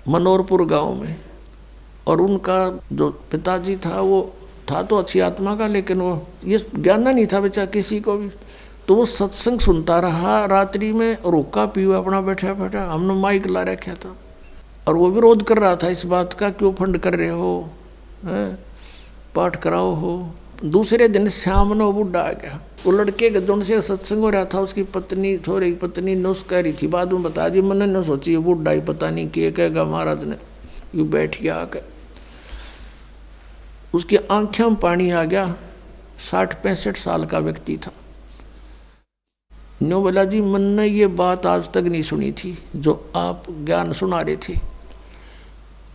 मनोरपुर गांव में। और उनका जो पिताजी था वो था तो अच्छी आत्मा का, लेकिन वो ये ज्ञान नहीं था बेचा किसी को भी। तो वो सत्संग सुनता रहा रात्रि में, और हुक्का पीवा अपना बैठा बैठा, हमने माइक ला रखा था। और वो विरोध कर रहा था इस बात का, क्यों फंड कर रहे हो, पाठ कराओ हो। दूसरे दिन शाम ने वो बुढ़ा आ गया। वो लड़के के दोनों से सत्संग हो रहा था, उसकी पत्नी थोड़ी पत्नी नुस कह रही थी, बाद में बता दी, मैंने न सोची ये बुढ़ा ही पता नहीं क्या कहेगा महाराज ने। यू बैठ गया आकर, उसकी आंखों में पानी आ गया। 60-65 साल का व्यक्ति था। नो बोला जी मैंने ये बात आज तक नहीं सुनी थी जो आप ज्ञान सुना रहे थे,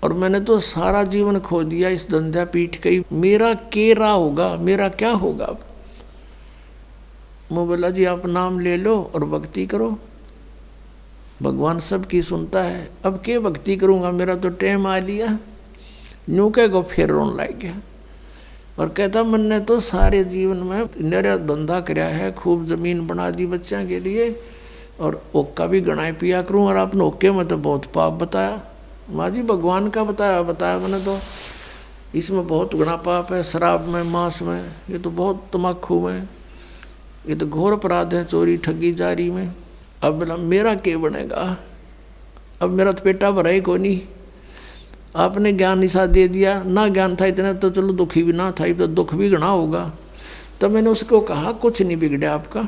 और मैंने तो सारा जीवन खो दिया इस धंधा पीठ के, मेरा केरा होगा, मेरा क्या होगा अब। मैं बोला जी आप नाम ले लो और भक्ति करो, भगवान सबकी सुनता है। अब क्या भक्ति करूँगा, मेरा तो टाइम आ लिया। न्यू कह गो फिर रोन लग गया और कहता मैंने तो सारे जीवन में मेरा धंधा कराया है, खूब जमीन बना दी बच्चों के लिए, और ओक्का भी गणाए पिया करूँ, और आपने ओक्के में तो बहुत पाप बताया। माँ जी भगवान का बताया मैंने तो, इसमें बहुत गुना पाप है, शराब में, मांस में, ये तो बहुत तम्बाकू में, ये तो घोर अपराध है, चोरी ठगी जारी में। अब बोला मेरा क्या बनेगा, अब मेरा तो पेटा भरा ही को नहीं। आपने ज्ञान निशा दे दिया, ना ज्ञान था इतना तो चलो दुखी भी ना था, तो दुख भी घना होगा। तो मैंने उसको कहा कुछ नहीं बिगड़ा आपका,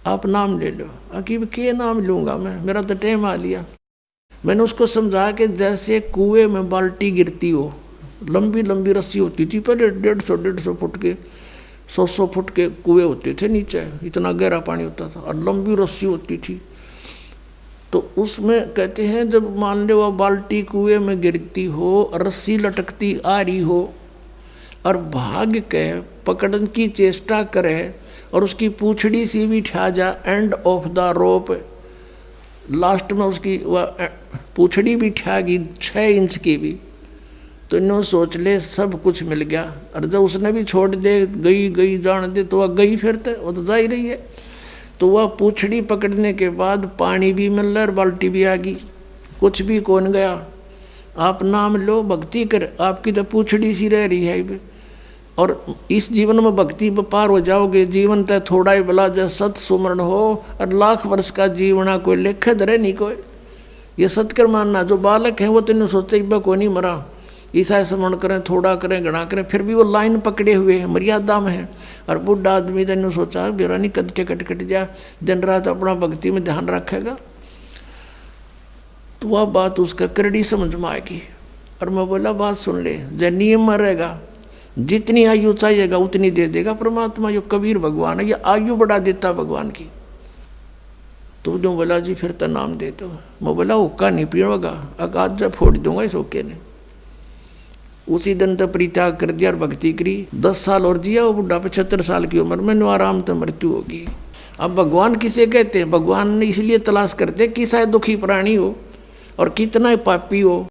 आप नाम ले लो। अकीब के नाम लूँगा मैं, मेरा तो टाइम आ लिया। मैंने उसको समझा कि जैसे कुएं में बाल्टी गिरती हो, लंबी लंबी रस्सी होती थी पहले, 150 फुट के, 100 फुट के कुएं होते थे नीचे, इतना गहरा पानी होता था, और लंबी रस्सी होती थी। तो उसमें कहते हैं जब मान लो वह बाल्टी कुएं में गिरती हो, रस्सी लटकती आ रही हो, और भाग के पकड़ने की चेष्टा करे, और उसकी पूंछड़ी सी भी ठा जा end of the rope, last में उसकी वह पूंछड़ी भी ठा गई 6 इंच की भी, तो इन्हों सोच ले सब कुछ मिल गया। और जब उसने भी छोड़ दे, गई जान दे, तो वह गई फिरते, वो तो जा ही रही है। तो वह पूंछड़ी पकड़ने के बाद पानी भी मिल रहा और बाल्टी भी आ गई, कुछ भी कौन गया। आप नाम लो, भक्ति कर, आपकी तो पूंछड़ी सी रह रही है। और इस जीवन में भक्ति पर पार हो जाओगे। जीवन तय थोड़ा ही भला, जब सत सुमरण हो, और लाख वर्ष का जीवना कोई लेख धरे नहीं कोई। ये सत्कर मानना, जो बालक है वो तो सोचते इब्बा को नहीं मरा, ईसा स्मरण करें, थोड़ा करें, घना करें, फिर भी वो लाइन पकड़े हुए हैं, मर्यादा में है। और बुढ़ा आदमी तो सोचा बेरा नहीं कद कट जा, दिन रात अपना भक्ति में ध्यान रखेगा, तो वह बात उसका करड़ी समझ में आएगी। और मैं बोला बात सुन ले, जब नियम में रहेगा, जितनी आयु चाहिएगा उतनी दे देगा परमात्मा। यो कबीर भगवान है, ये आयु बढ़ा देता भगवान की। तो जो बोला जी फिर तो नाम दे दो। मैं बोला हुक्का नहीं पीऊंगा, आज जब फोड़ दूंगा इस हुक्के ने। उसी दिन तो परित्याग कर दिया और भक्ति करी। 10 साल और जिया वो बुढ़ा, 75 साल की उम्र में, नो आराम तो मृत्यु होगी। अब भगवान किसे कहते हैं? भगवान ने इसलिए तलाश करते कि शायद दुखी प्राणी हो और कितना पापी हो।